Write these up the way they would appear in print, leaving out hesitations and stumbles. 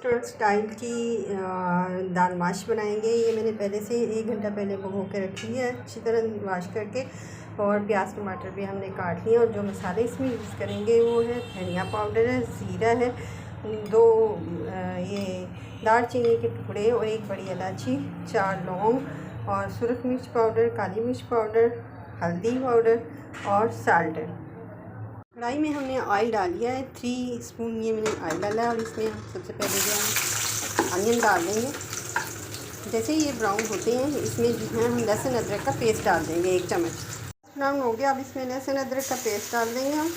Restaurant style की दाल माश बनाएंगे। ये मैंने पहले से 1 घंटा पहले भिगो के रखी है अच्छी तरह वाश करके, और प्याज टमाटर भी हमने काट लिए। और जो मसाले इसमें यूज़ करेंगे वो है धनिया पाउडर है, ज़ीरा है, 2 ये दालचीनी के टुकड़े और 1 बड़ी इलायची, 4 लौंग और सुरख मिर्च पाउडर, काली मिर्च पाउडर, हल्दी पाउडर और साल्ट है। कढ़ाई में हमने ऑयल डाल दिया है, 3 स्पून ये मैंने ऑयल डाला है। और इसमें हम सबसे पहले जो है अनियन डाल देंगे। जैसे ये ब्राउन होते हैं इसमें जो है हम लहसुन अदरक का पेस्ट डाल देंगे 1 चम्मच। ब्राउन हो गया, अब इसमें लहसुन अदरक का पेस्ट डाल देंगे हम।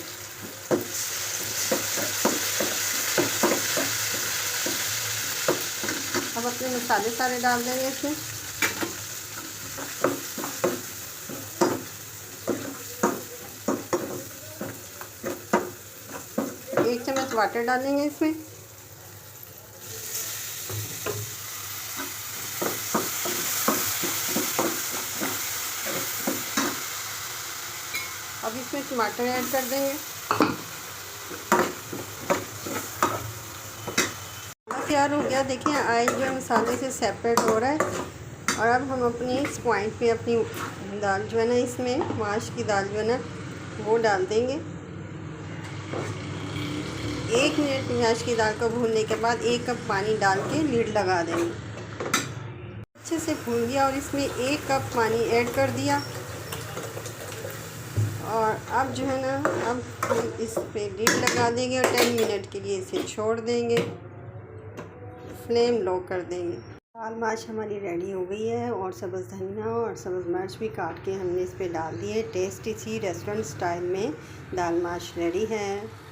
अब अपने मसाले सारे डाल देंगे इसमें। एक चम्मच वाटर डालेंगे इसमें। अब इसमें टमाटर ऐड कर देंगे। तैयार हो गया, देखिए ऑयल जो है मसाले से सेपरेट हो रहा है। और अब हम अपनी इस पॉइंट पे अपनी दाल जो है ना, इसमें माश की दाल जो है ना वो डाल देंगे। 1 मिनट माश की दाल को भूनने के बाद 1 कप पानी डाल के लीड लगा देंगे। अच्छे से भून दिया और इसमें 1 कप पानी ऐड कर दिया। और अब जो है ना, अब हम इस पे लीड लगा देंगे और 10 मिनट के लिए इसे छोड़ देंगे। फ्लेम लो कर देंगे। दाल माश हमारी रेडी हो गई है। और सब्ज़ धनिया और सब्ज़ मिर्च भी काट के हमने इस पे डाल दिए। टेस्टी सी रेस्टोरेंट स्टाइल में दाल माश रेडी है।